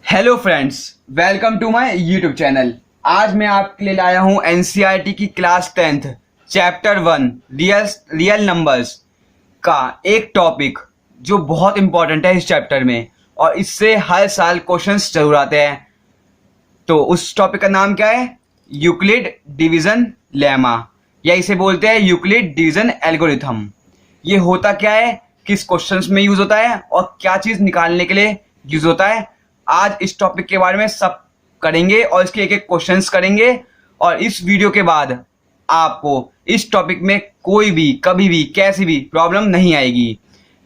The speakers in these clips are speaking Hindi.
Hello friends, welcome to my YouTube channel. आज मैं आपके लिए लाया हूं एनसीईआरटी की class 10th chapter 1 real numbers का एक टॉपिक जो बहुत इंपॉर्टेंट है इस चैप्टर में और इससे हर साल क्वेश्चंस जरूर आते हैं। तो उस टॉपिक का नाम क्या है? यूक्लिड डिवीजन लेमा, या इसे बोलते हैं यूक्लिड डिवीजन एल्गोरिथम। ये होता क्या है, किस क्वेश्चंस में यूज होता है और क्या चीज निकालने के लिए यूज होता है, आज इस टॉपिक के बारे में सब करेंगे और इसके एक एक क्वेश्चंस करेंगे। और इस वीडियो के बाद आपको इस टॉपिक में कोई भी कभी भी कैसी भी प्रॉब्लम नहीं आएगी।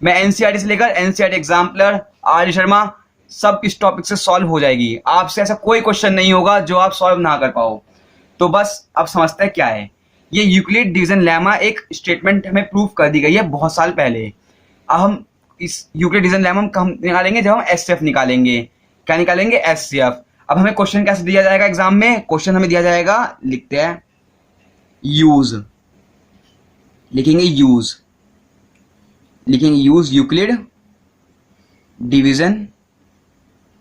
मैं एनसीईआरटी से लेकर एनसीईआरटी एग्जाम्पलर आर शर्मा सब इस टॉपिक से सॉल्व हो जाएगी। आपसे ऐसा कोई क्वेश्चन नहीं होगा जो आप सॉल्व ना कर पाओ। तो बस अब समझते हैं क्या है ये यूक्लिड डिवीजन लेमा। एक स्टेटमेंट हमें प्रूव कर दी गई है बहुत साल पहले। अब हम इस यूक्लिड डिवीजन लेमा हम निकालेंगे जब हम एचसीएफ निकालेंगे। क्या निकालेंगे? एचसीएफ। अब हमें क्वेश्चन कैसे दिया जाएगा एग्जाम में? क्वेश्चन हमें दिया जाएगा, लिखते हैं यूज, लिखेंगे यूज, लिखेंगे use Euclid division,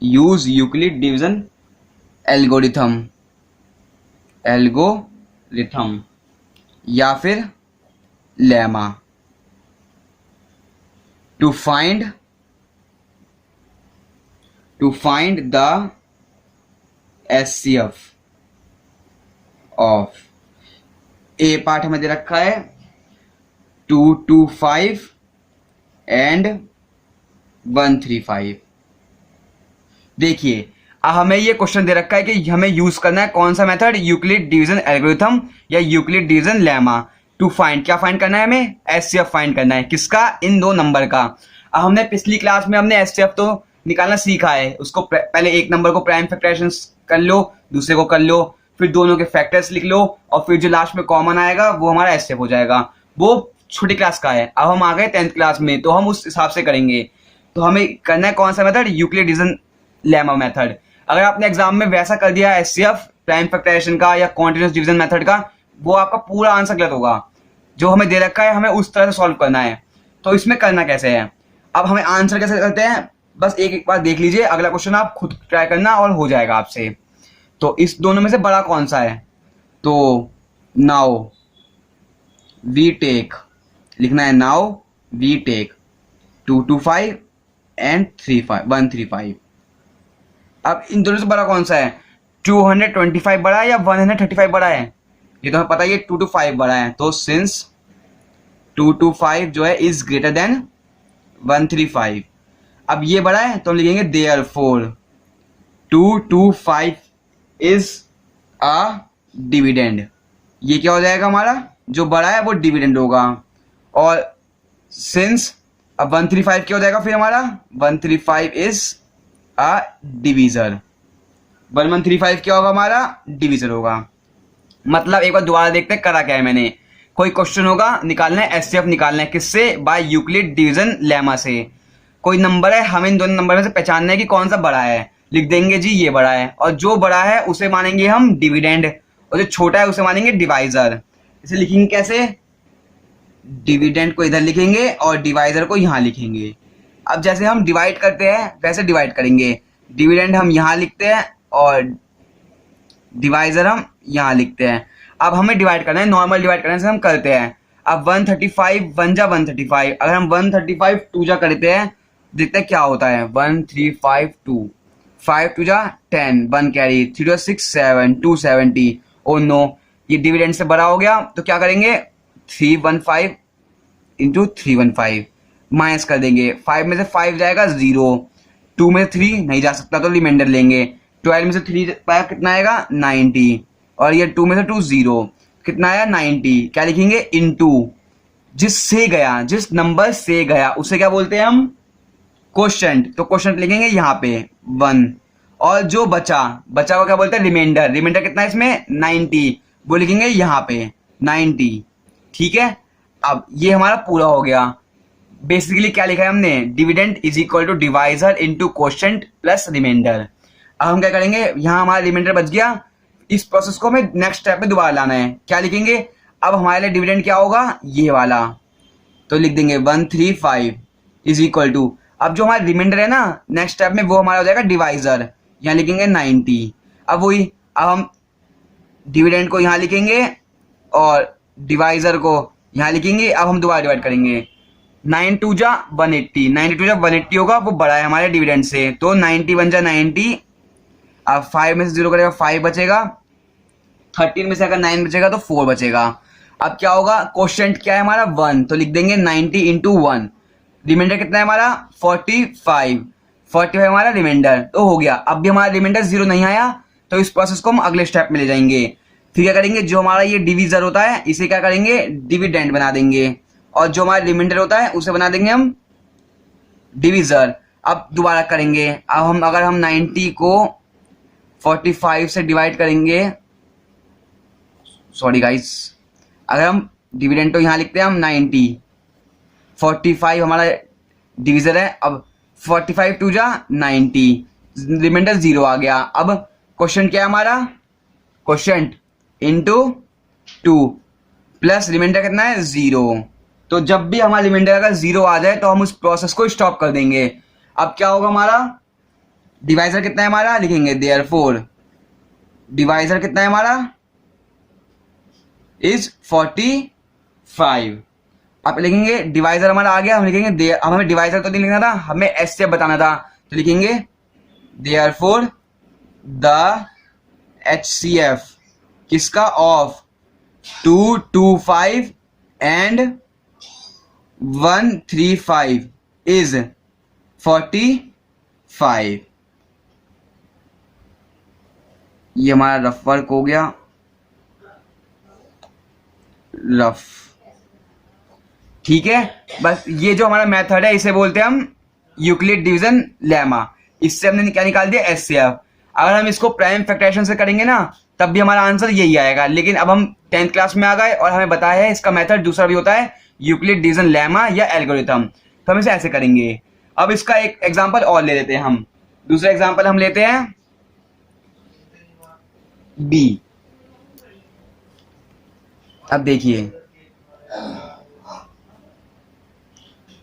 use Euclid division algorithm, algorithm या फिर lemma to find the HCF of. A part हमें दे रखा है 225 एंड 135। देखिए हमें ये क्वेश्चन दे रखा है कि हमें यूज करना है कौन सा मेथड, यूक्लिड डिवीजन एल्गोरिथम या Euclid division lemma to find. क्या फाइंड करना है? हमें एचसीएफ फाइंड करना है। किसका? इन दो नंबर का। अब हमने पिछली क्लास में हमने एचसीएफ तो निकालना सीखा है। उसको पहले एक नंबर को प्राइम फैक्टराइजेशन कर लो, दूसरे को कर लो, फिर दोनों के फैक्टर्स लिख लो और फिर जो लास्ट में कॉमन आएगा वो हमारा एचसीएफ हो जाएगा। वो छोटी क्लास का है। अब हम आ गए 10th क्लास में तो हम उस हिसाब से करेंगे। तो हमें करना है कौन सा method? Euclid division lemma method. अगर आपने एग्जाम में वैसा कर दिया एचसीएफ प्राइम फैक्टराइजेशन का या कॉन्टिन्यूअस डिवीजन मेथड का, वो आपका पूरा आंसर गलत होगा। जो हमें दे रखा है हमें उस तरह से सॉल्व करना है। तो इसमें करना कैसे है? अब हमें आंसर कैसे करते हैं, बस एक बार देख लीजिए। अगला क्वेश्चन आप खुद ट्राई करना और हो जाएगा आपसे। तो इस दोनों में से बड़ा कौन सा है? तो नाउ वी टेक, लिखना है नाउ वी टेक 225 एंड 135। अब इन दोनों से बड़ा कौन सा है? 225 बड़ा है या 135 बड़ा है? ये तो हमें पता ही है 225 बड़ा है। तो सिंस 225 जो है इज ग्रेटर देन 135, अब ये बड़ा है तो हम लिखेंगे देयरफॉर 225 इज अ डिविडेंड। ये क्या हो जाएगा हमारा? जो बड़ा है वो डिविडेंड होगा। और सिंस अब 135 क्या हो जाएगा फिर हमारा? 135 इज अ डिवीजर। 1135 क्या होगा हमारा? डिवीजर होगा। मतलब एक बार दोबारा देखते हैं करा क्या है मैंने। कोई क्वेश्चन होगा, निकालना है एचसीएफ निकालना है किससे? बाय यूक्लिड डिवीजन लेमा से। कोई नंबर है, हमें इन दोनों नंबर में से पहचानना है कि कौन सा बड़ा है। लिख देंगे जी ये बड़ा है, और जो बड़ा है उसे मानेंगे हम डिविडेंड और जो छोटा है उसे मानेंगे डिवाइजर। इसे लिखेंगे कैसे? डिविडेंड को इधर लिखेंगे और डिवाइजर को यहाँ लिखेंगे। अब जैसे हम डिवाइड करते हैं वैसे डिवाइड करेंगे। डिविडेंड हम यहाँ लिखते हैं और डिवाइजर हम यहाँ लिखते हैं। अब हमें डिवाइड करना है, नॉर्मल डिवाइड करने से हम करते हैं। अब 135 1 जा 135, अगर हम 135 2 जा करते हैं देखते हैं क्या होता है। 1352 5 2 जा 10, 1 कैरी, 3 6 7 270। ओ नो, ये डिविडेंड से बड़ा हो गया तो क्या करेंगे? 315 इंटू 315 माइनस कर देंगे। 5 में से 5 जाएगा 0, 2 में से 3 नहीं जा सकता तो रिमाइंडर लेंगे। 12 में से 3 पाया कितना आएगा? 90, और ये 2 में से 2 0, कितना आया? 90। क्या लिखेंगे? इनटू जिससे गया, जिस नंबर से गया उसे क्या बोलते हैं हम? क्वोशंट। तो क्वोशंट लिखेंगे यहाँ पे 1, और जो बचा को क्या बोलते हैं? रिमाइंडर। रिमाइंडर कितना है इसमें? 90, वो लिखेंगे यहाँ पे 90। ठीक है, अब ये हमारा पूरा हो गया। बेसिकली क्या लिखा है हमने? Dividend is equal to divisor into quotient plus remainder. अब हम क्या करेंगे? यहाँ हमारा रिमाइंडर बच गया। इस प्रोसेस को हमें नेक्स्ट स्टेप में दोबारा लाना है। क्या लिखेंगे? अब हमारे लिए डिविडेंड क्या होगा? ये वाला। तो लिख देंगे 135 इज इक्वल टू, अब जो हमारा रिमाइंडर है ना नेक्स्ट स्टेप में वो हमारा हो जाएगा डिवाइजर। यहाँ लिखेंगे 90। अब वही, अब हम डिविडेंड को यहाँ लिखेंगे और डिवाइजर को यहाँ लिखेंगे। अब हम दोबारा डिवाइड करेंगे, 9 2 जा 180, 92 जा 180 होगा, वो बड़ा है हमारे डिविडेंड से, तो 90 बन जा 90। अब 5 में से 0 करेगा 5 बचेगा, 13 में से अगर 9 बचेगा तो 4 बचेगा। अब क्या होगा, क्वोशिएंट क्या है हमारा 1, तो लिख देंगे 90 इंटू 1। रिमाइंडर कितना है हमारा 45, 45 हमारा रिमाइंडर, तो हो गया। अब भी हमारा रिमाइंडर 0 नहीं आया, तो इस प्रोसेस को हम अगले स्टेप में ले जाएंगे। फिर क्या करेंगे, जो हमारा ये डिवीजर होता है इसे क्या करेंगे, डिविडेंड बना देंगे, और जो हमारा रिमाइंडर होता है उसे बना देंगे हम डिवीजर। अब दोबारा करेंगे, अब हम अगर हम 90 को 45 से डिवाइड करेंगे, सॉरी गाइस, अगर हम डिविडेंड तो यहाँ लिखते हैं हम 90, 45 हमारा डिवीजर है। अब 45 2 जा 90, रिमाइंडर 0 आ गया। अब क्वेश्चन क्या है हमारा, क्वेश्चन इंटू 2 प्लस रिमाइंडर कितना है 0। तो जब भी हमारा रिमाइंडर अगर 0 आ जाए तो हम उस प्रोसेस को स्टॉप कर देंगे। अब क्या होगा, हमारा डिवाइजर कितना है हमारा, लिखेंगे देयरफॉर डिवाइजर कितना है हमारा इज 45। अब लिखेंगे डिवाइजर हमारा आ गया, हम लिखेंगे अब हमें डिवाइजर तो नहीं लिखना था, हमें एचसीएफ बताना था, तो लिखेंगे देयरफॉर द एचसीएफ किसका, ऑफ 225 एंड 135 इज 45। ये हमारा रफ वर्क हो गया, रफ, ठीक है। बस ये जो हमारा मेथड है इसे बोलते हैं हम यूक्लिड डिवीजन लेमा। इससे हमने क्या निकाल दिया, एचसीएफ। अगर हम इसको प्राइम फैक्टराइजेशन से करेंगे ना तब भी हमारा आंसर यही आएगा, लेकिन अब हम 10th क्लास में आ गए और हमें बताया है इसका मेथड दूसरा भी होता है, यूक्लिड डिवीजन लेमा या एल्गोरिथम, तो हम इसे ऐसे करेंगे। अब इसका एक एग्जांपल और ले लेते हैं हम, दूसरा एग्जांपल हम लेते हैं बी। अब देखिए,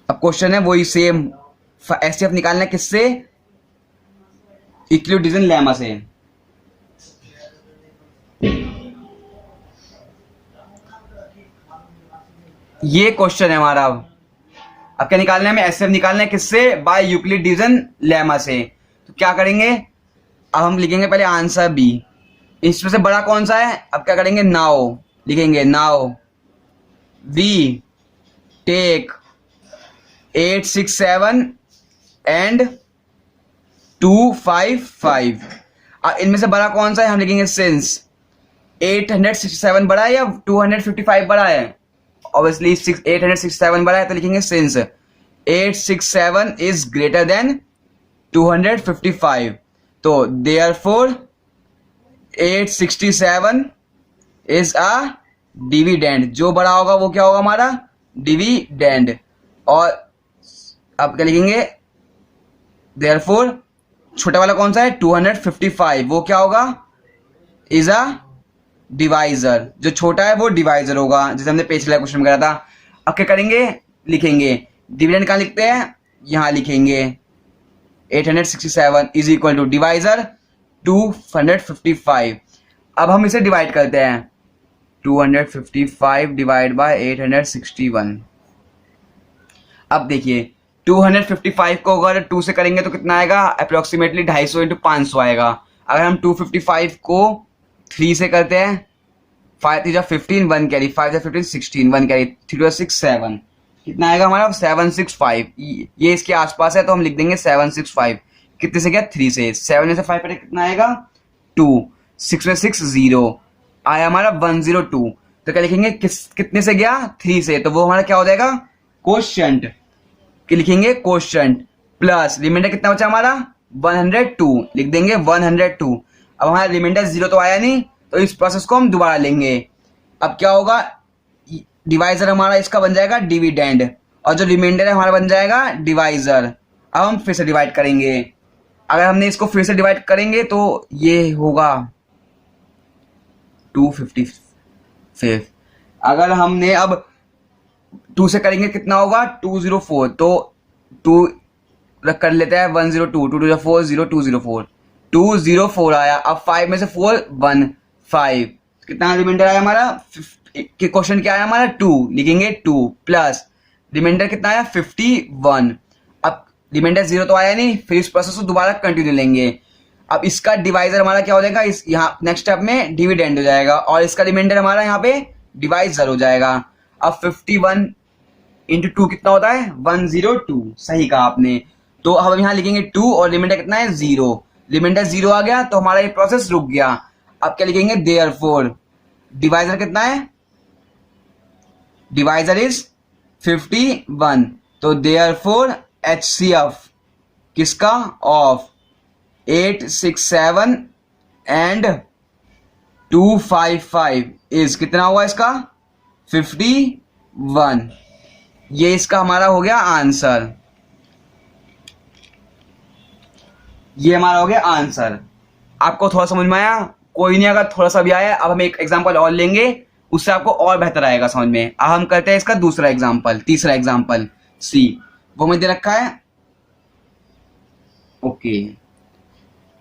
अब क्वेश्चन है वही सेम, एचसीएफ निकालना है किससे, यूक्लिड डिवीजन लेमा से। ये क्वेश्चन है हमारा। अब क्या निकालना है हमें, एचसीएफ निकालना है किससे, बाय यूक्लिड डिवीजन लेमा से। तो क्या करेंगे, अब हम लिखेंगे पहले आंसर बी, इसमें से बड़ा कौन सा है। अब क्या करेंगे, नाउ लिखेंगे, नाउ वी टेक 8 6 7 एंड 255। इनमें से बड़ा कौन सा है, हम लिखेंगे सिंस 867 बड़ा है या 255 बड़ा है, ऑब्वियसली 867 बड़ा है, तो लिखेंगे सिंस 867 इज ग्रेटर देन 255, तो देयरफॉर 867 इज अ डिविडेंड, जो बड़ा होगा वो क्या होगा हमारा डिविडेंड। और अब क्या लिखेंगे, देयरफॉर छोटा वाला कौन सा है 255, वो क्या होगा इज अ डिवाइजर, जो छोटा है वो डिवाइजर होगा, जैसे हमने पिछले क्वेश्चन में करा था। अब क्या करेंगे, लिखेंगे डिविडेंड कहाँ लिखते हैं, यहाँ लिखेंगे 867 इज इक्वल टू डिवाइजर 255। अब हम इसे डिवाइड करते हैं, 255 डिवाइड बाय 861। अब देखिए 255 को अगर 2 से करेंगे तो कितना आएगा, अप्रोक्सीमेटली 250 इंटू 500 आएगा। अगर हम 255 को 3 से करते हैं, 5 3 15 1 कैरी, 5 15 16 1 कैरी, 3 6 7, कितना आएगा हमारा 765। ये इसके आसपास है तो हम लिख देंगे 765। कितने से गया 3 से, 7 में से 5 पर कितना आएगा 2, 6 में 6 0 आया हमारा 102। तो क्या लिखेंगे, कितने से गया 3 से, तो वो हमारा क्या हो जाएगा क्वोशिएंट, कि लिखेंगे क्वोशिएंट प्लस रिमाइंडर कितना बचा हमारा 102, लिख देंगे 102। अब हमारा रिमाइंडर 0 तो आया नहीं, तो इस प्रोसेस को हम दोबारा लेंगे। अब क्या होगा, डिवाइजर हमारा इसका बन जाएगा डिविडेंड, और जो रिमाइंडर है हमारा बन जाएगा डिवाइजर। अब हम फिर से डिवाइड करेंगे, अगर हमने इसको फिर से डिवाइड करेंगे तो ये होगा 255। अगर हमने अब 2 से करेंगे कितना होगा 204, तो 2 कर लेते हैं 102, 2 2 4 0 204, 204 आया। अब 5 में से 4 1 5, कितना रिमाइंडर आया हमारा? क्वेश्चन क्या आया हमारा? 2 लिखेंगे 2 प्लस रिमाइंडर कितना आया? 51। अब रिमाइंडर 0 तो आया नहीं, फिर इस प्रोसेस को दोबारा कंटिन्यू लेंगे। अब इसका डिवाइजर हमारा क्या हो जाएगा? इस यहाँ नेक्स्ट स्टेप में डिविडेंड हो जाएगा और इसका रिमाइंडर हमारा यहाँ पे डिवाइजर हो जाएगा। अब 51 इंटू 2 कितना होता है? 102। सही कहा आपने। तो अब हम यहाँ लिखेंगे 2 और रिमाइंडर कितना है? 0। रिमाइंडर 0 आ गया तो हमारा ये प्रोसेस रुक गया। अब क्या लिखेंगे? देयरफॉर डिवाइजर कितना है? Divisor is 51। तो देयरफॉर HCF किसका? ऑफ 867 एंड 255 इज कितना हुआ इसका? 51। ये इसका हमारा हो गया आंसर। ये हमारा हो गया आंसर। आपको थोड़ा समझ में आया? कोई नहीं, अगर थोड़ा सा भी आया। अब हम एक एग्जांपल और लेंगे, उससे आपको और बेहतर आएगा समझ में। अब हम करते हैं इसका दूसरा एग्जांपल, तीसरा एग्जांपल सी। वो मैंने दे रखा है ओके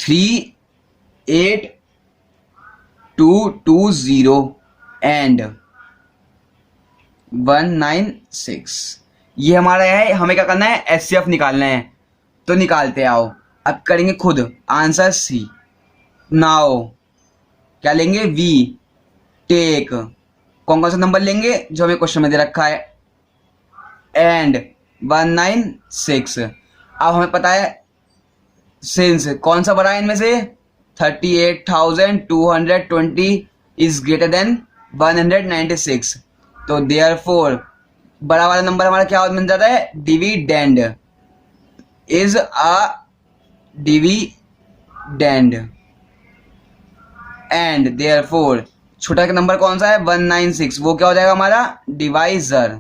38220 एंड 196। ये हमारा है। हमें क्या करना है? HCF निकालना है। तो निकालते आओ। अब करेंगे खुद आंसर सी। नाउ क्या लेंगे? वी टेक कौन कौन सा नंबर लेंगे जो हमें क्वेश्चन में दे रखा है? एंड 196। अब हमें पता है सिंस कौन सा बड़ा है इनमें से? 38,220 इज ग्रेटर देन 196। तो देयरफॉर बड़ा वाला नंबर हमारा क्या बन जाता है? Dividend is a dividend. And therefore छोटा का नंबर कौन सा है? 196। वो क्या हो जाएगा हमारा? डिवाइजर।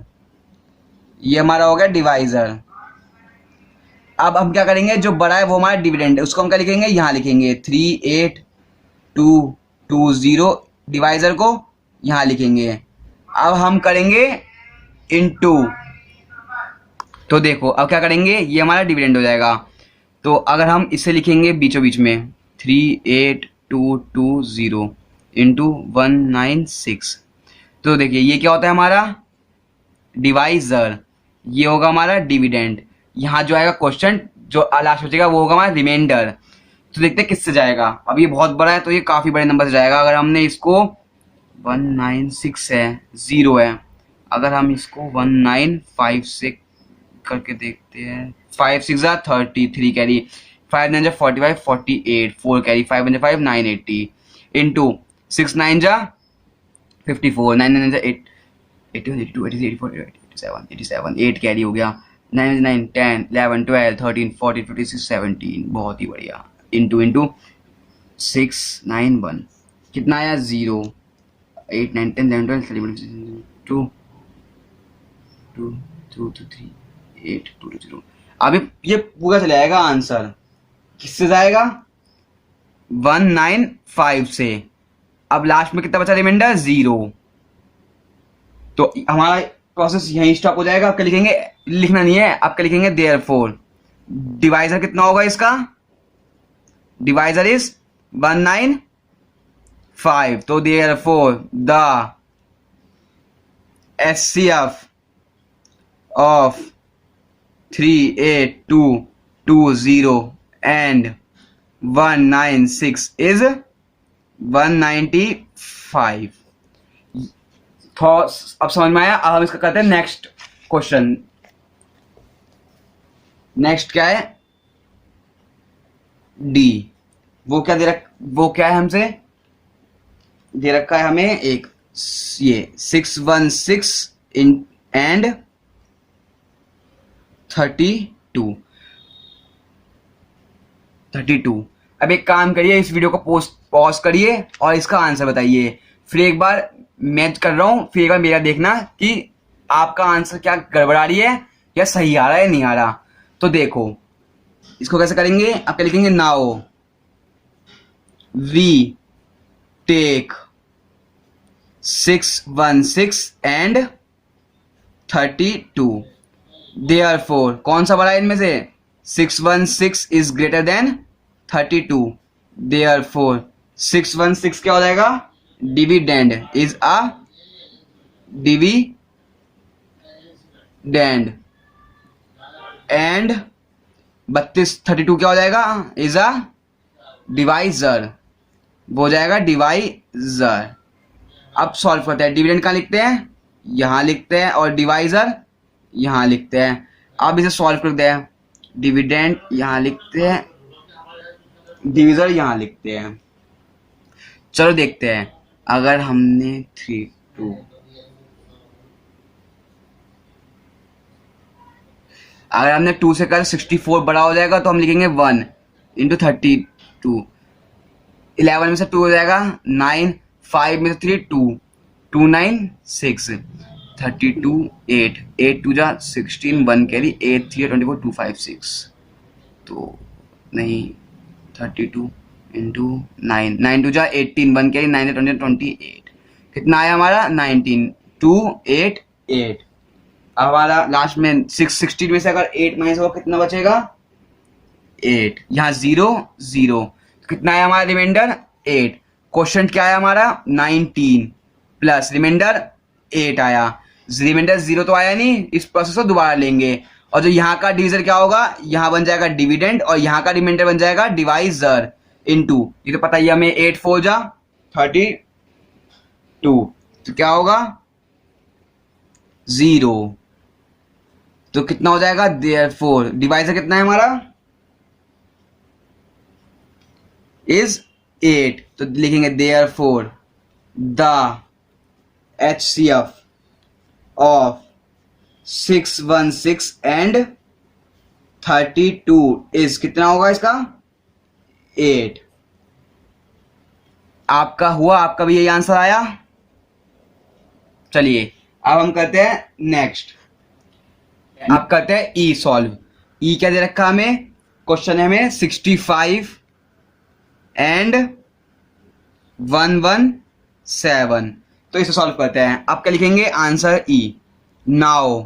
ये हमारा हो गया डिवाइजर। अब हम क्या करेंगे? जो बड़ा है वो हमारा डिविडेंड, उसको हम क्या लिखेंगे? यहाँ लिखेंगे 38220। डिवाइजर को यहाँ लिखेंगे। अब हम करेंगे इनटू। तो देखो अब क्या करेंगे? ये हमारा डिविडेंड हो जाएगा। तो अगर हम इसे लिखेंगे बीचों बीच में 38220 इंटू 196, तो देखिए ये क्या होता है हमारा? डिवाइजर। ये होगा हमारा डिविडेंड। यहाँ जो आएगा क्वेश्चन, जो लास्ट बचेगा वो होगा हमारा रिमाइंडर। तो देखते हैं किससे जाएगा। अब ये बहुत बड़ा है तो ये काफ़ी बड़े नंबर से जाएगा। अगर हमने इसको 196 है, 0 है, अगर हम इसको 195 से करके देखते हैं, 5 6 33 कैरी, 5 9 45 48, 4 कैरी, 5 5 980 इंटू 6 9 54, 9 9 8 81 82 83 84 87 87, 8 कैरी हो गया, 9 9 10 11 12 13 14 15 17। बहुत ही बढ़िया। इंटू 6 9 1 कितना आया? 0 8 9 10 11 12 13 2 2 2 2 3 8 2 2 0। अभी ये पूरा चला जाएगा आंसर। किससे जाएगा? 195 से। अब लास्ट में कितना बचा रिमाइंडर? 0। तो हमारा प्रोसेस यहीं स्टॉप हो जाएगा। अब क्या लिखेंगे? लिखना नहीं है, अब क्या लिखेंगे? देयरफॉर डिवाइजर कितना होगा इसका? Divisor is 195। तो therefore the HCF of 38220 and 196 is 195। तो अब समझ में आया। अब हम इसका करते हैं नेक्स्ट क्वेश्चन। नेक्स्ट क्या है? डी। वो क्या है हमसे दे रखा है हमें एक ये 616 एंड 32। अब एक काम करिए, इस वीडियो को पॉज करिए और इसका आंसर बताइए। फिर एक बार मैं कर रहा हूं, फिर एक बार मेरा देखना कि आपका आंसर क्या गड़बड़ा रही है या सही आ रहा है, नहीं आ रहा। तो देखो इसको कैसे करेंगे? आप क्या लिखेंगे? Now we take 616 and 32। Therefore कौन सा बड़ा है इनमें से? 616 इज ग्रेटर देन 32। देयरफॉर 616 क्या हो जाएगा, dividend is a dividend, and 32 क्या हो जाएगा, इज अ डिवाइजर, वो हो जाएगा डिवाइजर। अब सॉल्व करते हैं, डिविडेंड कहाँ लिखते हैं, यहां लिखते हैं, और डिवाइजर यहां लिखते हैं। अब इसे सॉल्व करते हैं, डिविडेंड यहां लिखते हैं, डिविजर यहां लिखते हैं। चलो देखते हैं, अगर हमने 2 अगर हमने 2 से कर 64 बड़ा हो जाएगा तो हम लिखेंगे 1 इंटू 32, 11 में से 2 हो जाएगा 9, 5 में से 3 2, 2 9 6, 32 8, 8 2 जा 16, 1 कैरी, 8 3 24, 2 5 6, तो नहीं 32 इंटू 9, 9 2 जा 18, 1 कैरी, 9 20 28, कितना आया हमारा 19, 2 8 8। अब हमारा लास्ट में 16 में से अगर 8 माइनस होगा कितना बचेगा, 8, यहाँ 0 0, कितना आया हमारा रिमाइंडर 8। क्वेश्चन क्या आया हमारा 19 प्लस रिमाइंडर 8 आया, रिमाइंडर 0 तो आया नहीं, इस प्रोसेस को दोबारा लेंगे, और जो यहाँ का डिविजर क्या होगा, यहाँ बन जाएगा डिविडेंड, और यहाँ का रिमाइंडर बन जाएगा डिवाइजर इनटू, ये तो पता ही हमें 8 4 जा 32, तो क्या होगा 0, तो कितना हो जाएगा, देयरफॉर डिवाइजर कितना है हमारा इज 8, तो लिखेंगे therefore the HCF of 616 and 32 is, कितना होगा इसका 8। आपका हुआ, आपका भी यही आंसर आया। चलिए अब हम करते हैं नेक्स्ट, आप करते हैं ई सॉल्व। ई क्या दे रखा हमें, क्वेश्चन है हमें 65 एंड 117, तो इसे सॉल्व करते हैं। आप क्या लिखेंगे answer E, now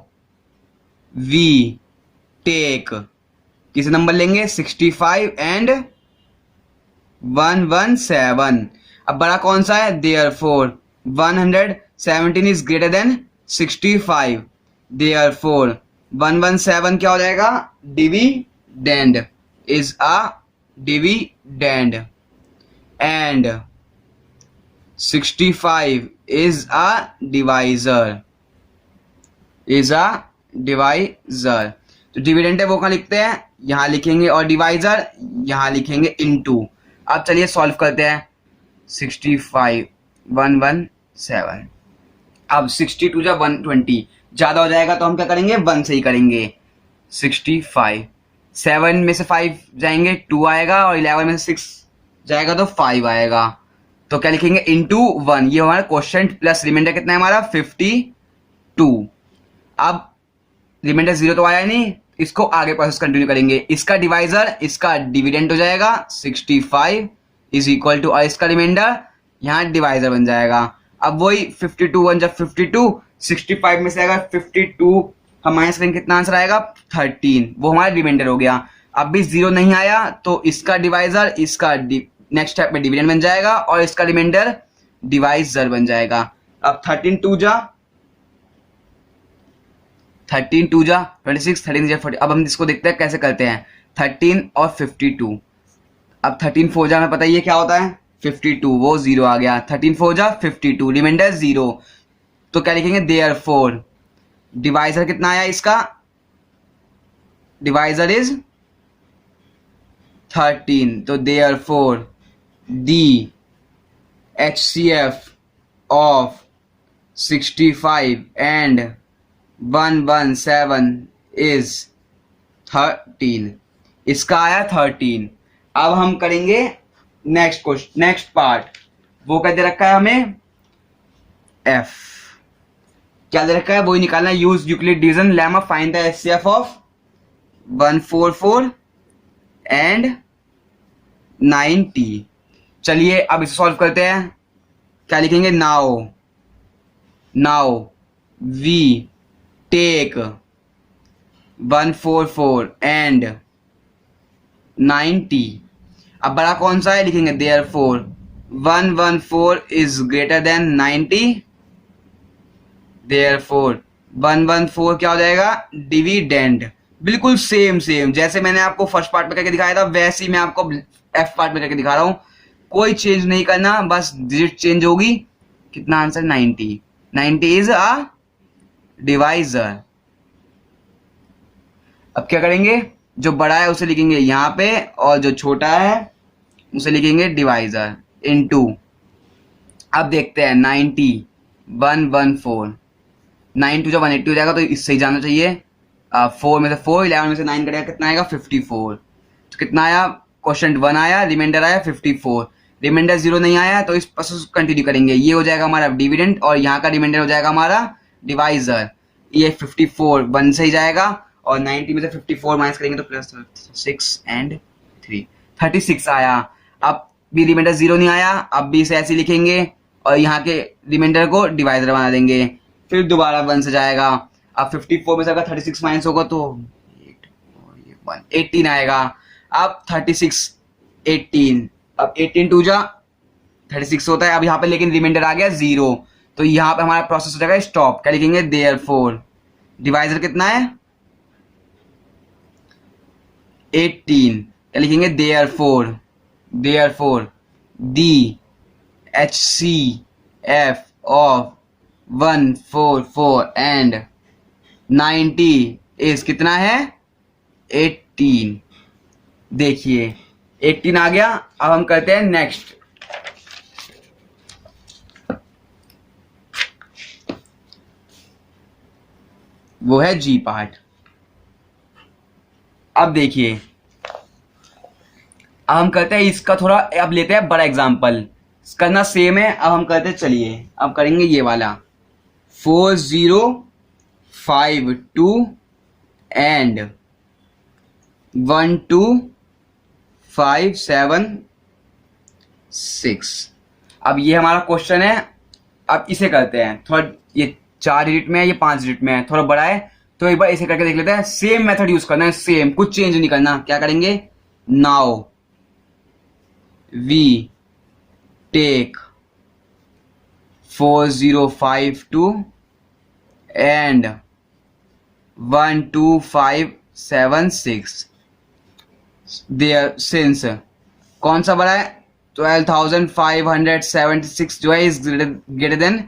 we take, किसे नंबर लेंगे 65 एंड 117, अब बड़ा कौन सा है, therefore 117 is greater than 65, therefore 117 क्या हो जाएगा, dividend is a dividend, and 65 is a divisor, is a divisor. तो डिविडेंड है वो कहाँ लिखते हैं, यहां लिखेंगे, और डिवाइजर यहां लिखेंगे इनटू। अब चलिए सॉल्व करते हैं, 65 117, अब 62 जा 120 ज्यादा हो जाएगा तो हम क्या करेंगे 1 से ही करेंगे, 65 7 में से 5 जाएंगे 2 आएगा, और 11 में से 6 जाएगा तो 5 आएगा, तो क्या लिखेंगे इनटू 1, ये हमारा क्वेश्चन प्लस रिमाइंडर कितना है हमारा 52। अब रिमाइंडर 0 तो आया नहीं, इसको आगे प्रोसेस कंटिन्यू करेंगे, इसका डिवाइजर इसका डिविडेंड हो जाएगा 65 इज इक्वल टू, और इसका रिमाइंडर यहाँ डिवाइजर बन जाएगा। अब वही 52 1 जब 52, 65 में से अगर 52 हम माइनस करेंगे कितना आंसर आएगा 13, वो हमारा रिमाइंडर हो गया। अब भी 0 नहीं आया तो इसका डिवाइजर इसका नेक्स्ट स्टेप में डिविडेंड बन जाएगा, और इसका रिमाइंडर डिवाइजर बन जाएगा। अब 13 2 जा 26, 13 40। अब हम इसको देखते हैं कैसे करते हैं, 13 और 52। अब 13 4 जा हमें पता ही है क्या होता है 52, वो 0 आ गया, 13 4 जा 52, रिमाइंडर 0, तो क्या लिखेंगे देयरफॉर डिवाइजर कितना आया इसका, डिवाइजर इज 13, तो therefore the HCF of 65 and 117 is 13, इसका आया 13। अब हम करेंगे नेक्स्ट क्वेश्चन, नेक्स्ट पार्ट, वो क्या दे रखा है हमें F, क्या दे रखा है वो ही निकालना है, use Euclid division lemma, find the HCF of 144 and 90। चलिए अब इसे सॉल्व करते हैं, क्या लिखेंगे, नाउ वी टेक 144 एंड 90, अब बड़ा कौन सा है लिखेंगे therefore 114 is greater then 90, therefore 114 क्या हो जाएगा डिविडेंड। बिल्कुल सेम सेम जैसे मैंने आपको फर्स्ट पार्ट में करके दिखाया था वैसे ही मैं आपको एफ पार्ट में करके दिखा रहा हूं, कोई चेंज नहीं करना, बस डिजिट चेंज होगी। कितना आंसर 90, 90 इज अ डिवाइजर। अब क्या करेंगे, जो बड़ा है उसे लिखेंगे यहां पे और जो छोटा है उसे लिखेंगे डिवाइजर इनटू। अब देखते हैं 90 114 9 टू जो 180 हो जाएगा तो इससे ही जाना चाहिए। 4 में से 4 11 में से 9 कटेगा कितना आएगा 54। तो कितना आया क्वेश्चन 1 आया, रिमाइंडर आया 54, रिमाइंडर 0 नहीं आया तो इस प्रोसेस को कंटिन्यू करेंगे। ये हो जाएगा हमारा डिविडेंड और यहाँ का रिमाइंडर हो जाएगा हमारा डिवाइजर। ये 54 1 से ही जाएगा और 90 में से 54 माइनस करेंगे तो प्लस 6 एंड 3 36 आया। अब भी रिमाइंडर 0 नहीं आया, अब भी इसे ऐसे लिखेंगे और यहाँ के रिमाइंडर को डिवाइजर बना देंगे, फिर दोबारा 1 से जाएगा। अब 54 में से अगर 36 माइनस होगा तो 18 आएगा। अब 36 18, अब 18 टू जा 36 होता है। अब यहाँ पे लेकिन रिमाइंडर आ गया 0 तो यहाँ पे हमारा प्रोसेस हो जाएगा स्टॉप। क्या लिखेंगे देयरफॉर डिवाइजर कितना है 18, क्या लिखेंगे therefore the HCF of 144 and 90 is कितना है 18। देखिए 18 आ गया। अब हम करते हैं नेक्स्ट। वो है जी पार्ट। अब देखिए अब हम करते हैं इसका थोड़ा, अब लेते हैं बड़ा एग्जांपल, करना सेम है। अब हम करते हैं, चलिए अब करेंगे ये वाला 4052 एंड 12576। अब ये हमारा क्वेश्चन है। अब इसे करते हैं थोड़ा, ये 4 डिजिट में है, ये 5 डिजिट में है, थोड़ा बड़ा है तो एक बार इसे करके देख लेते हैं। सेम मेथड यूज करना है, सेम, कुछ चेंज नहीं करना। क्या करेंगे, now we take 4052 and 12576 there since कौन सा बड़ा है 12,576 जो है इज ग्रेटर देन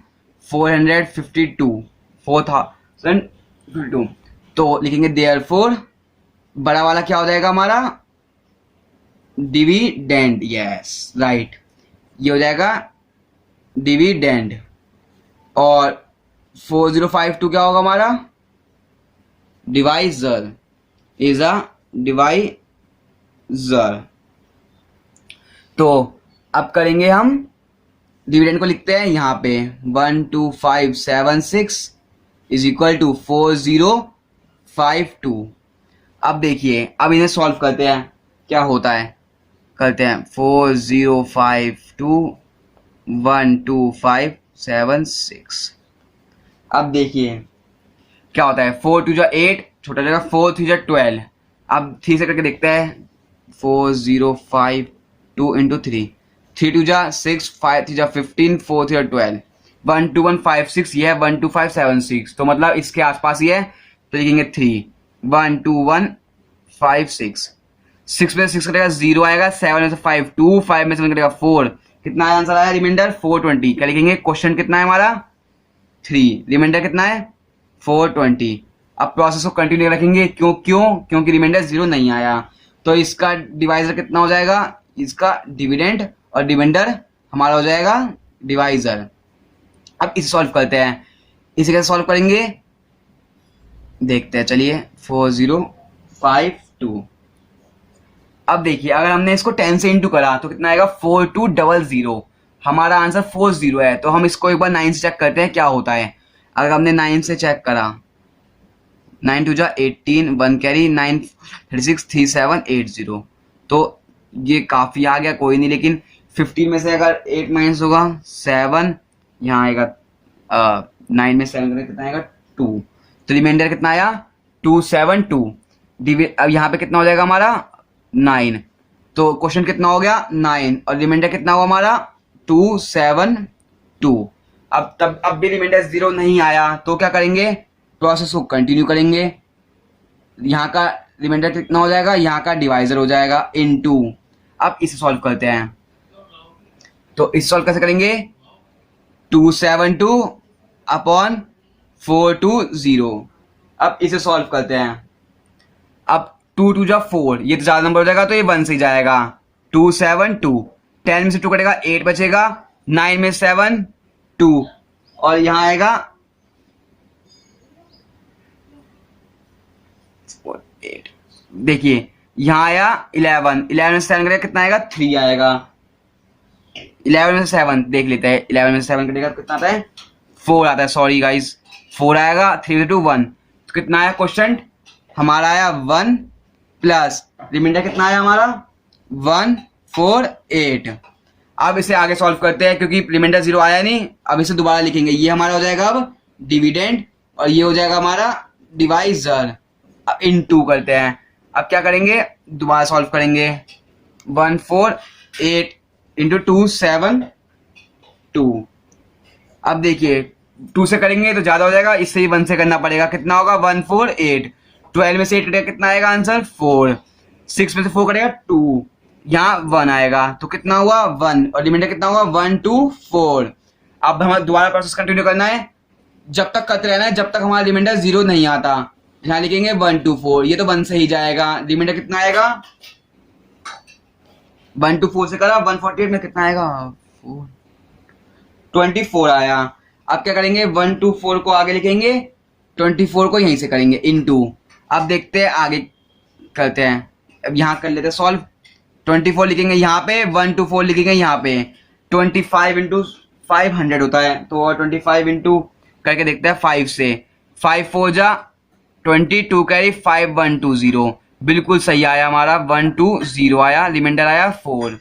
452 तो लिखेंगे देयरफॉर बड़ा वाला क्या हो जाएगा हमारा डिविडेंड। यस राइट, ये हो जाएगा डिविडेंड। और 4052 क्या होगा हमारा डिवाइजर, इज अ डिवाइजर। तो अब करेंगे हम डिविडेंड को लिखते हैं यहाँ पे 12576 इज इक्वल टू 4052। अब देखिए अब इन्हें सॉल्व करते हैं क्या होता है, करते हैं 4052 12576। अब देखिए क्या होता है 4 2 8 छोटा जगह 4 3 12। अब 3 से करके देखते हैं 4052 इंटू 3 3 2 6 5 3 15 4 3 12 12156 ये है 12576 तो मतलब इसके आसपास ही है तो लिखेंगे 3 12156। 6 में से 6 कटेगा 0 आएगा, 7 में से 5 2, 5 में से कटेगा 4, कितना आंसर आया रिमाइंडर 420। क्या लिखेंगे क्वेश्चन कितना है हमारा 3, रिमाइंडर कितना है 420। अब प्रोसेस को कंटिन्यू रखेंगे क्योंकि रिमाइंडर 0 नहीं आया तो इसका डिवाइजर कितना हो जाएगा, इसका डिविडेंड और डिविडेंडर हमारा हो जाएगा डिवाइजर। अब इसे सॉल्व करते हैं, इसे कैसे सॉल्व करेंगे देखते हैं, चलिए 4052। अब देखिए अगर हमने इसको 10 से इंटू करा तो कितना आएगा 4200। हमारा आंसर 40 है तो हम इसको एक बार 9 से चेक करते हैं क्या होता है। अगर हमने 9 से चेक करा 9 2 18 1 कैरी 9 36 3780 तो ये काफी आ गया, कोई नहीं, लेकिन 15 में से अगर 8 माइनस होगा 7, यहाँ आएगा 9 में 7 कितना आएगा 2 तो रिमाइंडर कितना आया 272। अब यहाँ पे कितना हो जाएगा हमारा 9 तो क्वेश्चन कितना हो गया 9 और रिमाइंडर कितना हुआ हमारा 272। अब भी रिमाइंडर 0 नहीं आया तो क्या करेंगे, प्रोसेस को कंटिन्यू करेंगे। यहाँ का रिमाइंडर कितना हो जाएगा, यहाँ का डिवाइजर हो जाएगा इनटू। अब इसे सॉल्व करते हैं, तो इसे सॉल्व कैसे करेंगे, 272 अपॉन 420। अब इसे सॉल्व करते हैं। अब 2 2 जा 4, ये तो ज्यादा नंबर हो जाएगा तो ये 1 से ही जाएगा। 272, 10 में से 2 कटेगा 8 बचेगा, 9 में 7 2 और यहाँ आएगा 8। देखिए यहाँ आया 11 में से 7 कटेगा कितना आएगा 3 आएगा। 11 में से 7 देख लेते हैं, 11 में से 7 कटेगा कितना आता है 4 आता है, सॉरी गाइज 4 आएगा, 3 2 1 तो कितना आया क्वेश्चन हमारा आया 1 प्लस रिमाइंडर कितना आया हमारा 148। अब इसे आगे सॉल्व करते हैं क्योंकि रिमाइंडर 0 आया नहीं। अब इसे दोबारा लिखेंगे, ये हमारा हो जाएगा अब डिविडेंड और ये हो जाएगा हमारा डिवाइजर। अब इनटू करते हैं, अब क्या करेंगे दोबारा सॉल्व करेंगे, 148 इंटू 272। अब देखिए 2 से करेंगे तो ज्यादा हो जाएगा, इससे ही 1 से करना पड़ेगा, कितना होगा 148। 12 में से 8 कटेगा कितना आएगा आंसर 4, 6 में से 4 कटेगा 2, यहाँ 1 आएगा तो कितना हुआ 1 और रिमाइंडर कितना हुआ 124। अब हमें दोबारा प्रोसेस कंटिन्यू करना है, जब तक करते रहना है जब तक हमारा रिमाइंडर 0 नहीं आता। यहाँ लिखेंगे 124, ये तो 1 से ही जाएगा, रिमाइंडर कितना आएगा 124 से करा 148 में कितना आएगा 24 आया। अब क्या करेंगे 124 को आगे लिखेंगे, 24 को यहीं से करेंगे इनटू। अब देखते हैं आगे करते हैं, अब यहाँ कर लेते हैं सॉल्व। 24 लिखेंगे यहाँ पे, 124 लिखेंगे यहाँ पे, 25 इंटू 500 होता है तो 25 इंटू करके देखते हैं 5 से, 5 4 जा 22 कैरी 5120, बिल्कुल सही आया हमारा 120 आया, रिमाइंडर आया 4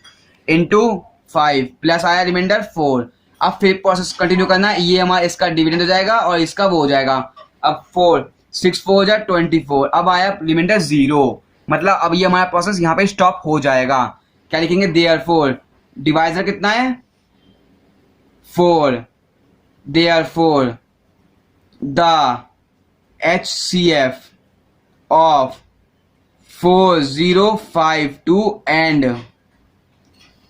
इंटू 5 प्लस आया रिमाइंडर 4। अब फिर प्रोसेस कंटिन्यू करना है, ये हमारा इसका डिविडेंड हो जाएगा और इसका वो हो जाएगा। अब 4 6 4 जा 24, अब आया रिमाइंडर 0, मतलब अब ये हमारा प्रोसेस यहाँ पे स्टॉप हो जाएगा। क्या लिखेंगे देयरफॉर डिवाइजर कितना है 4, therefore the HCF of 4052 and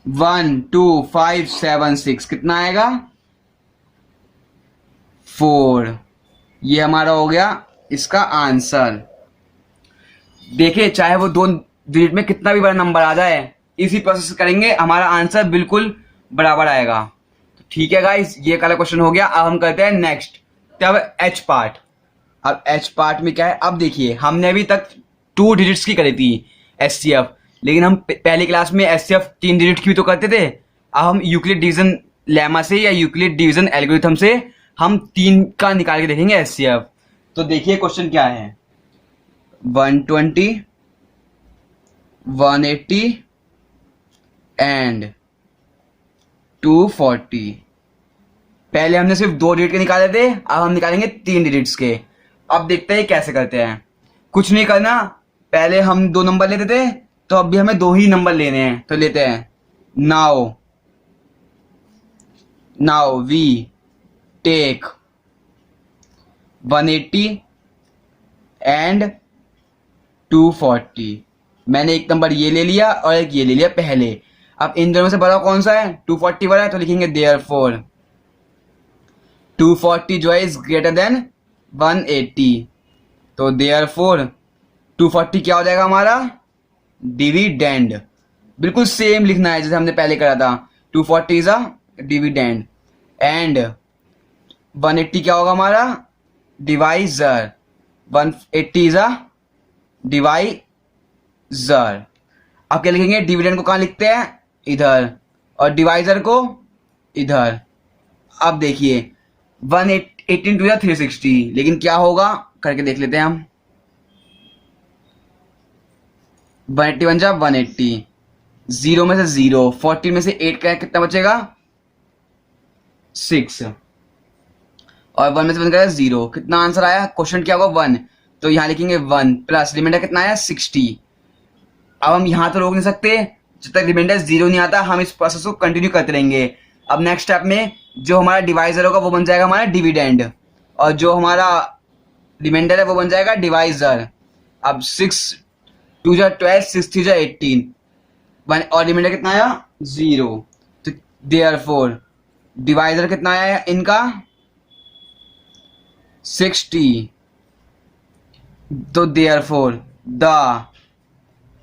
12576 कितना आएगा 4। ये हमारा हो गया इसका आंसर। देखिए चाहे वो 2 डिजिट में कितना भी बड़ा नंबर आ जाए, इसी प्रोसेस करेंगे हमारा आंसर बिल्कुल बराबर आएगा। तो ठीक है गाइस, ये वाला क्वेश्चन हो गया। अब हम करते हैं नेक्स्ट, तब एच पार्ट। अब एच पार्ट में क्या है, अब देखिए हमने अभी तक 2 डिजिट्स की करी थी HCF, लेकिन हम पहली क्लास में HCF 3 डिजिट की तो करते थे। अब हम यूक्लिड डिवीजन लेमा से या यूक्लिड डिवीजन एल्गोरिथम से हम 3 का निकाल के देखेंगे HCF। तो देखिए क्वेश्चन क्या है, 120 180 एंड 240। पहले हमने सिर्फ 2 डिजिट के निकाले थे, अब हम निकालेंगे 3 डिजिट्स के। अब देखते हैं कैसे करते हैं। कुछ नहीं करना, पहले हम 2 नंबर लेते थे तो अब भी हमें 2 ही नंबर लेने हैं, तो लेते हैं। Now we take 180 and 240। मैंने एक नंबर ये ले लिया और एक ये ले लिया पहले। अब इन दोनों में से बड़ा कौन सा है, 240 बड़ा है, तो लिखेंगे देयरफॉर 240 जो है इज ग्रेटर देन 180। तो देयरफॉर 240 क्या हो जाएगा हमारा डिविडेंड। बिल्कुल सेम लिखना है जैसे हमने पहले करा था, 240 इज अ डिविडेंड एंड 180 क्या होगा हमारा डिवाइजर, 180 इज अ डिवाइजर। अब क्या लिखेंगे, डिविडेंड को कहाँ लिखते हैं इधर और डिवाइजर को इधर। अब देखिए 118 टू 360, लेकिन क्या होगा करके देख लेते हैं हम। 180 बन जा 180, 0 में से 0, 40 में से 8 का कितना बचेगा 6 और 1 में से बन गया 0। कितना आंसर आया, क्वेश्चन क्या होगा 1, तो यहाँ लिखेंगे 1 प्लस रिमाइंडर कितना आया 60। अब हम यहाँ तो रोक नहीं सकते, जब तक रिमाइंडर 0 नहीं आता हम इस प्रोसेस को कंटिन्यू करते रहेंगे। अब नेक्स्ट स्टेप में जो हमारा डिवाइजर होगा वो बन जाएगा हमारा डिविडेंड, और जो हमारा रिमाइंडर है वो बन जाएगा डिवाइजर। अब 6 2 जा 12, 6 3 जा 18 और रिमाइंडर कितना आया 0। तो देयरफॉर डिवाइजर कितना आया इनका 60। तो देयरफॉर द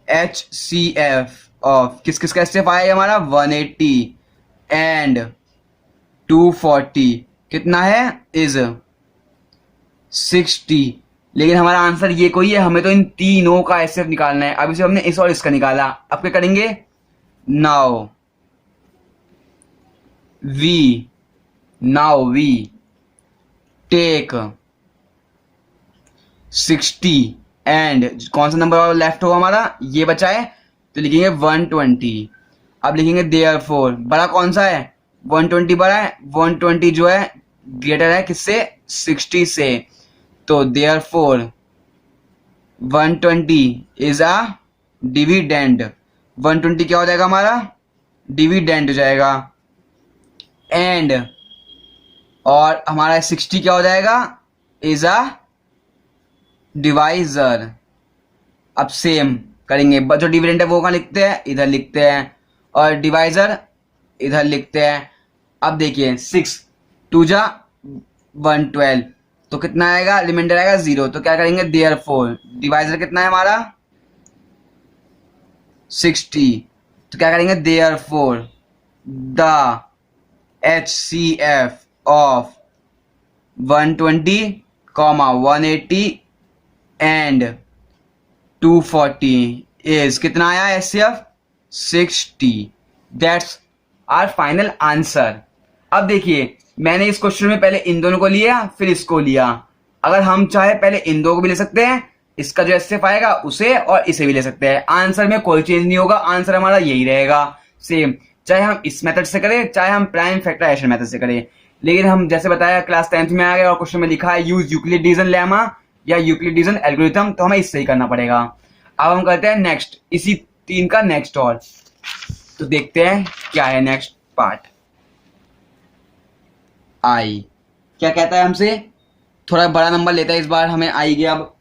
HCF ऑफ किस किसका HCF आया हमारा 180 एंड 240 कितना है इज 60। लेकिन हमारा आंसर ये कोई है, हमें तो इन तीनों का HCF निकालना है। अब इसे हमने इस और इसका निकाला, अब क्या करेंगे नाउ वी टेक 60 एंड कौन सा नंबर लेफ्ट होगा हमारा ये बचा है तो लिखेंगे 120। अब लिखेंगे देयरफॉर बड़ा कौन सा है 120 बड़ा है, 120 जो है ग्रेटर है किससे 60 से। तो देयरफॉर 120 इज अ डिविडेंड। 120 क्या हो जाएगा हमारा डिविडेंड हो जाएगा। एंड और हमारा 60 क्या हो जाएगा इज अ डिवाइजर। अब सेम करेंगे, जो डिविडेंड है वो कहाँ लिखते हैं इधर लिखते हैं, और डिवाइजर इधर लिखते हैं। अब देखिए 6 2 जा 112 तो कितना आएगा रिमाइंडर आएगा 0। तो क्या करेंगे देयरफॉर डिवाइजर कितना है हमारा 60। तो क्या करेंगे therefore the HCF of 120, 180 and 240 is कितना आया HCF 60। That's our final answer. अब देखिए मैंने इस क्वेश्चन में पहले इन दोनों को लिया फिर इसको लिया। अगर हम चाहे पहले इन दो को भी ले सकते हैं, इसका जो HCF आएगा उसे और इसे भी ले सकते हैं। आंसर में कोई चेंज नहीं होगा, आंसर हमारा यही रहेगा सेम, चाहे हम इस मेथड से करें चाहे हम प्राइम फैक्टराइजेशन मेथड से करें। लेकिन हम जैसे बताया क्लास 10th में आ गए और क्वेश्चन में लिखा है यूज यूक्लिड डिवीजन लेमा या यूक्लिड डिवीजन एल्गोरिथम, तो हमें इससे ही करना पड़ेगा। अब हम करते हैं नेक्स्ट, इसी 3 का नेक्स्ट और तो देखते हैं क्या है नेक्स्ट पार्ट। आई क्या कहता है हमसे, थोड़ा बड़ा नंबर लेता है इस बार, हमें आई गया अब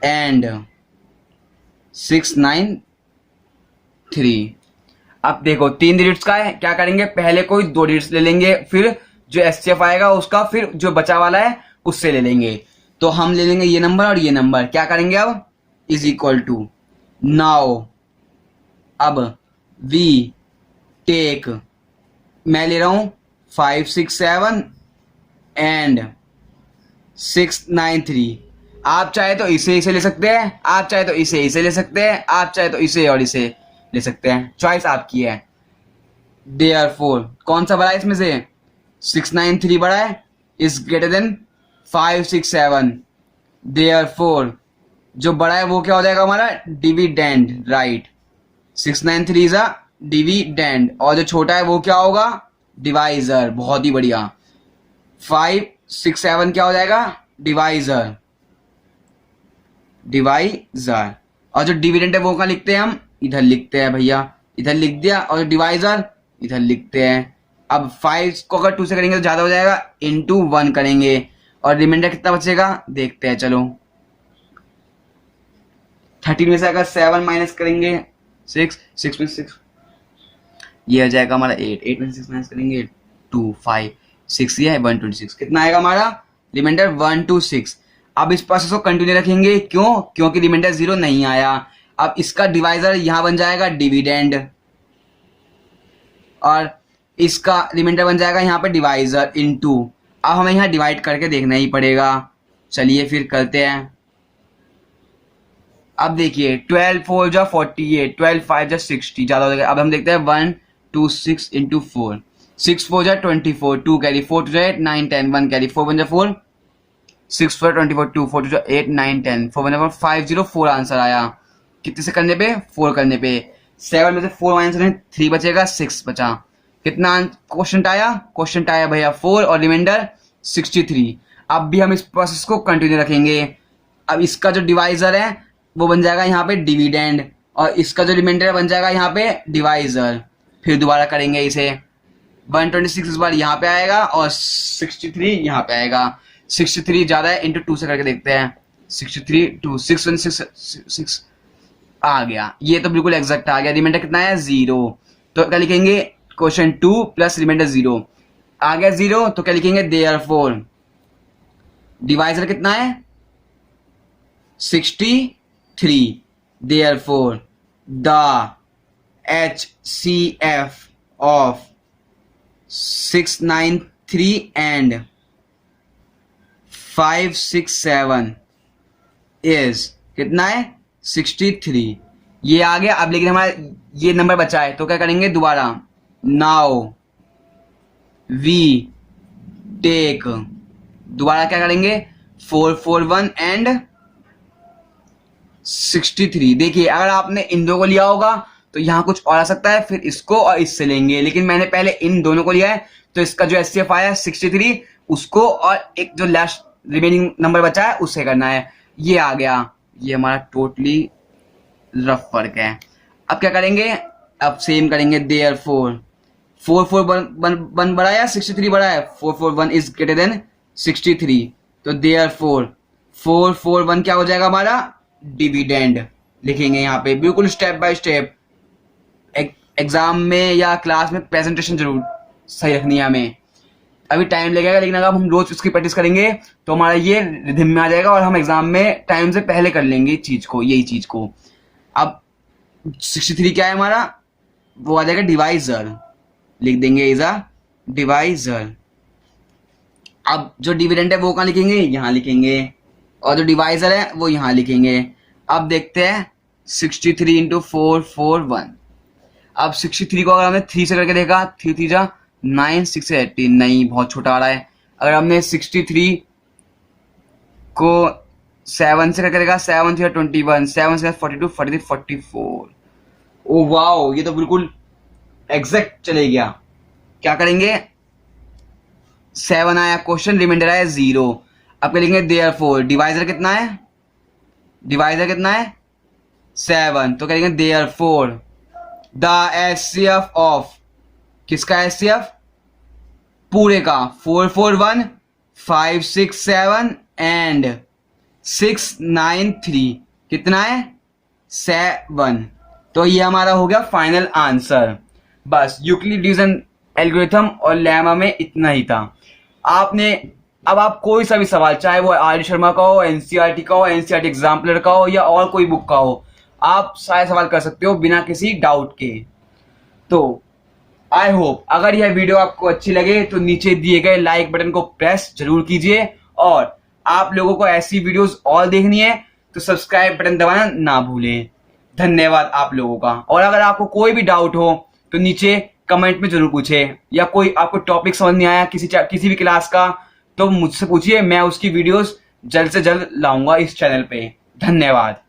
एंड 693। अब देखो 3 डिजिट्स का है, क्या करेंगे पहले कोई 2 डिजिट्स ले लेंगे, फिर जो HCF आएगा उसका, फिर जो बचा वाला है उससे ले लेंगे। तो हम ले लेंगे ये नंबर और ये नंबर, क्या करेंगे अब इज इक्वल टू नाउ। अब वी टेक मैं ले रहा हूं 567 एंड 693। आप चाहे तो इसे ले सकते हैं, आप चाहे तो इसे ले सकते हैं, आप चाहे तो इसे और इसे ले सकते हैं, चॉइस आपकी है। देयरफॉर कौन सा बड़ा है इसमें से 693 बड़ा है इज ग्रेटर देन 567। देयरफॉर जो बड़ा है वो क्या हो जाएगा हमारा dividend, right. 693 is a dividend, और जो छोटा है वो क्या होगा डिवाइजर, बहुत ही बढ़िया। 567 क्या हो जाएगा डिवाइजर, और जो डिविडेंड है वो कहाँ लिखते हैं हम इधर लिखते हैं भैया, इधर लिख दिया, और जो डिवाइजर इधर लिखते हैं। अब 5 को अगर 2 से करेंगे तो ज्यादा हो जाएगा, इंटू 1 करेंगे और रिमाइंडर कितना बचेगा देखते हैं। चलो 13 में से अगर 7 माइनस करेंगे 6 में 6 ये हो जाएगा हमारा 8 में से 6 माइनस करेंगे 2 5 6 ये है 126। कितना आएगा हमारा रिमाइंडर 126। अब इस प्रोसेस को कंटिन्यू रखेंगे, क्यों क्योंकि रिमाइंडर 0 नहीं आया। अब इसका डिवाइजर यहां बन जाएगा डिविडेंड और इसका रिमाइंडर बन जाएगा यहाँ पे डिवाइजर इनटू। अब हमें यहाँ डिवाइड करके देखना ही पड़ेगा, चलिए फिर करते हैं। अब देखिए 12 4 जा 48, 12 5 जा 60, ज्यादा हो जाएगा। अब हम देखते हैं 1 2 6 इंटू 4, 6 4 जा 24, 2 कैरी 4 2 जा 8 9 10, 1 कैरी 4 1 जा 4, 6 4 24, 2 4 2 जा 8 9 10, 4 1 जा 4, 504 आंसर आया। कितने से करने पे 4 करने पे, 7 में से 4 माइनस करें 3 बचेगा, 6 बचा। कितना क्वेश्चन आया, क्वेश्चन आया भैया 4 और रिमाइंडर 63। अब भी हम इस प्रोसेस को कंटिन्यू रखेंगे। अब इसका जो डिवाइजर है वो बन जाएगा यहाँ पे डिविडेंड और इसका जो रिमाइंडर बन जाएगा यहाँ पे डिवाइजर। फिर दोबारा करेंगे इसे, 126 इस बार यहाँ पे आएगा और 63 यहाँ पे आएगा। 63 ज़्यादा है, इंटू 2 से करके देखते हैं। 63 2 6 आ गया, ये तो बिल्कुल एग्जैक्ट आ गया। रिमाइंडर कितना है 0, तो क्या लिखेंगे क्वेश्चन 2 प्लस रिमाइंडर 0 आ गया 0, तो क्या लिखेंगे देयरफॉर डिवाइजर कितना है 63, therefore the HCF of 693 and 567 is कितना है 63। ये आ गया। अब लेकिन हमारा ये नंबर बचा है, तो क्या करेंगे दोबारा, नाउ वी टेक, दोबारा क्या करेंगे 441 एंड 63। देखिए अगर आपने इन दो को लिया होगा तो यहाँ कुछ और आ सकता है, फिर इसको और इससे लेंगे, लेकिन मैंने पहले इन दोनों को लिया है, तो इसका जो HCF आया 63 उसको और एक जो लास्ट रिमेनिंग नंबर बचा है उससे करना है। ये आ गया, ये हमारा टोटली रफ फर्क है। अब क्या करेंगे, अब सेम करेंगे देयरफॉर 441 बड़ा है या 63 बड़ा है, 441 इज ग्रेटर देन 63, तो देयरफॉर 441 क्या हो जाएगा हमारा डिविडेंड। लिखेंगे यहाँ पे बिल्कुल स्टेप बाय स्टेप, एग्जाम में या क्लास में प्रेजेंटेशन जरूर सही रखनी है हमें। अभी टाइम लगेगा, लेकिन अगर हम रोज उसकी प्रैक्टिस करेंगे तो हमारा ये रिदम में आ जाएगा और हम एग्जाम में टाइम से पहले कर लेंगे यही चीज को। अब 63 क्या है हमारा, वो आ जाएगा डिवाइजर, लिख देंगे इज अ डिवाइजर। अब जो डिविडेंड है वो कहाँ लिखेंगे, यहाँ लिखेंगे, और जो डिवाइजर है वो यहाँ लिखेंगे। अब देखते हैं 63 इंटू 441। अब 63 को अगर हमने 3 से करके देखा, 3 3 जा 9 6 18, नहीं बहुत छोटा आ रहा है। अगर हमने 63 को 7 से करके देखा, 7 3 21, 7 से 42 43 44। ओ वाओ, ये तो बिल्कुल एग्जैक्ट चले गया। क्या करेंगे, 7 आया क्वेश्चन, रिमाइंडर आया 0। अब क्या लिखेंगे देयरफॉर डिवाइजर कितना है 7, तो क्या लिखेंगे देयरफॉर द HCF ऑफ, किसका HCF पूरे का 441 567 एंड 693 कितना है 7। तो ये हमारा हो गया फाइनल आंसर। बस यूक्लिड डिवीजन एल्गोरिथम और लेमा में इतना ही था। आपने अब आप कोई सा भी सवाल, चाहे वो आर डी शर्मा का हो, एनसीईआरटी का हो, एनसीईआरटी एग्जाम्पलर का हो या और कोई बुक का हो, आप सारे सवाल कर सकते हो बिना किसी डाउट के। तो आई होप अगर यह वीडियो आपको अच्छी लगे तो नीचे दिए गए लाइक बटन को प्रेस जरूर कीजिए, और आप लोगों को ऐसी वीडियोस और देखनी है तो सब्सक्राइब बटन दबाना ना भूलें। धन्यवाद आप लोगों का। और अगर आपको कोई भी डाउट हो तो नीचे कमेंट में जरूर पूछे, या कोई आपको टॉपिक समझ नहीं आया किसी भी क्लास का तो मुझसे पूछिए, मैं उसकी वीडियोस जल्द से जल्द लाऊंगा इस चैनल पे। धन्यवाद।